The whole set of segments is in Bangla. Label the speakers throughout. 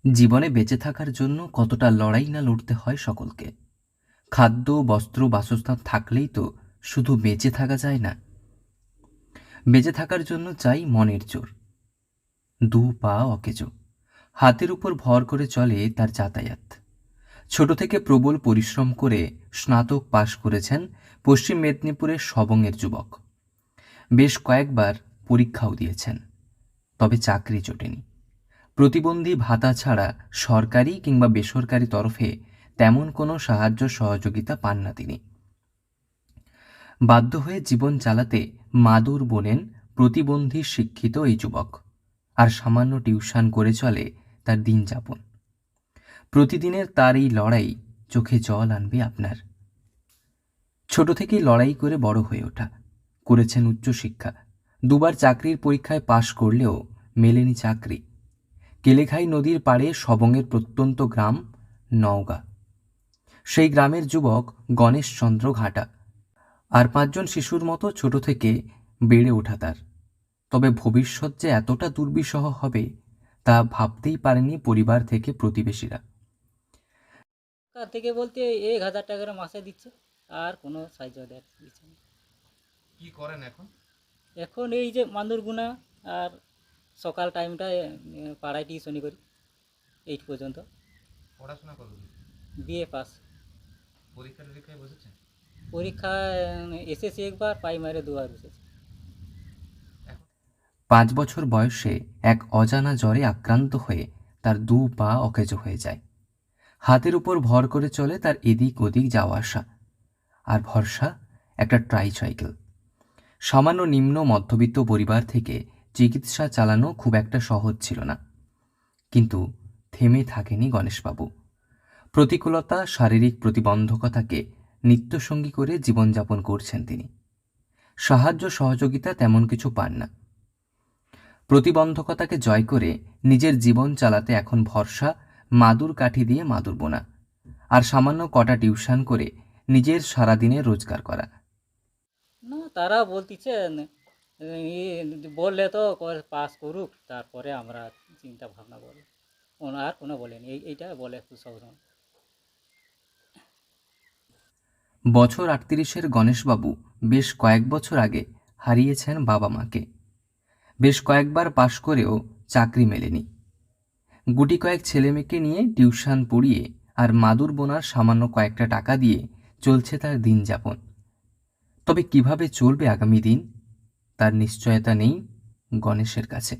Speaker 1: জীবনে বেঁচে থাকার জন্য কতটা লড়াই না লড়তে হয় সকলকে। খাদ্য, বস্ত্র, বাসস্থান থাকলেই তো শুধু বেঁচে থাকা যায় না। বেঁচে থাকার জন্য চাই মনের জোর। দু পা অকেজো, হাতের উপর ভর করে চলে তার যাতায়াত। ছোট থেকে প্রবল পরিশ্রম করে স্নাতক পাশ করেছেন পশ্চিম মেদিনীপুরের সবংয়ের যুবক। বেশ কয়েকবার পরীক্ষাও দিয়েছেন, তবে চাকরি জোটেনি। প্রতিবন্ধী ভাতা ছাড়া সরকারি কিংবা বেসরকারি তরফে তেমন কোনো সাহায্য সহযোগিতা পান না তিনি। বাধ্য হয়ে জীবন চালাতে মাদুর বোনেন প্রতিবন্ধী শিক্ষিত এই যুবক, আর সামান্য টিউশন করে চলে তার দিন যাপন। প্রতিদিনের তার এই লড়াই চোখে জল আনবে আপনার। ছোট থেকেই লড়াই করে বড় হয়ে ওঠা, করেছেন উচ্চশিক্ষা। দুবার চাকরির পরীক্ষায় পাশ করলেও মেলেনি চাকরি। কেলেঘাই নদীর পাড়ে সবংয়ের প্রত্যন্ত গ্রাম নওগাঁ। সেই গ্রামের যুবক গণেশচন্দ্র ঘাটা। আর 5জন শিশুর মতো ছোট থেকে বেড়ে ওঠা তার। তবে ভবিষ্যৎ যে এতটা দুর্বিষহ হবে তা ভাবতেই পারেনি পরিবার থেকে প্রতিবেশীরা।
Speaker 2: সরকার থেকে বলতে 1,000 টাকা করে মাসে দিচ্ছে, আর কোনো সাহায্য দিচ্ছে না।
Speaker 3: কি করেন এখন?
Speaker 2: এখন এই যে মান্দুর গুনা, আর সকাল টাইমটায় পাড়ায় টিউশনি করি 8 পর্যন্ত।
Speaker 3: পড়াশোনা কতদূর?
Speaker 2: BA pass.
Speaker 3: পরীক্ষা টরীক্ষায় বসেছেন?
Speaker 2: পরীক্ষায় এসেছি একবার, প্রাইমারি 2বার বসেছি।
Speaker 3: এখন
Speaker 1: 5 বছর বয়সে এক অজানা জ্বরে আক্রান্ত হয়ে তার 2 পা অকেজো হয়ে যায়। হাতের উপর ভর করে চলে তার এদিক ওদিক যাওয়া আসা, আর ভরসা একটা ট্রাইসাইকেল। সামান্য নিম্ন মধ্যবিত্ত পরিবার থেকে চিকিৎসা চালানো খুব একটা সহজ ছিল না। কিন্তু থেমে থাকেনি গণেশবাবু। প্রতিকূলতা, শারীরিক প্রতিবন্ধকতাকে নিত্যসঙ্গী করে জীবনযাপন করছেন তিনি। সাহায্য সহযোগিতা তেমন কিছু পান না। প্রতিবন্ধকতাকে জয় করে নিজের জীবন চালাতে এখন ভরসা মাদুর কাঠি দিয়ে মাদুর বোনা, আর সামান্য কটা টিউশন করে নিজের সারাদিনের রোজগার করা।
Speaker 2: না, তারা বলতেছেন বললে তো পাস করুক, তারপরে আমরা চিন্তা ভাবনা করব। আর কোনো বলেনি, এইটা বলে একটু সবসময়।
Speaker 1: বছর 38-এর গণেশবাবু বেশ কয়েক বছর আগে হারিয়েছেন বাবা মাকে। বেশ কয়েকবার পাশ করেও চাকরি মেলেনি। গুটি কয়েক ছেলেমেয়েকে নিয়ে টিউশন পড়িয়ে আর মাদুর বোনার সামান্য কয়েকটা টাকা দিয়ে চলছে তার দিন যাপন। তবে কিভাবে চলবে আগামী দিন তার নিশ্চয়তা নেই গণেশের কাছে।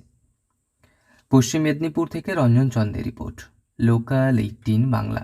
Speaker 1: পশ্চিম মেদিনীপুর থেকে রঞ্জন চন্দের রিপোর্ট, লোকাল 18 বাংলা।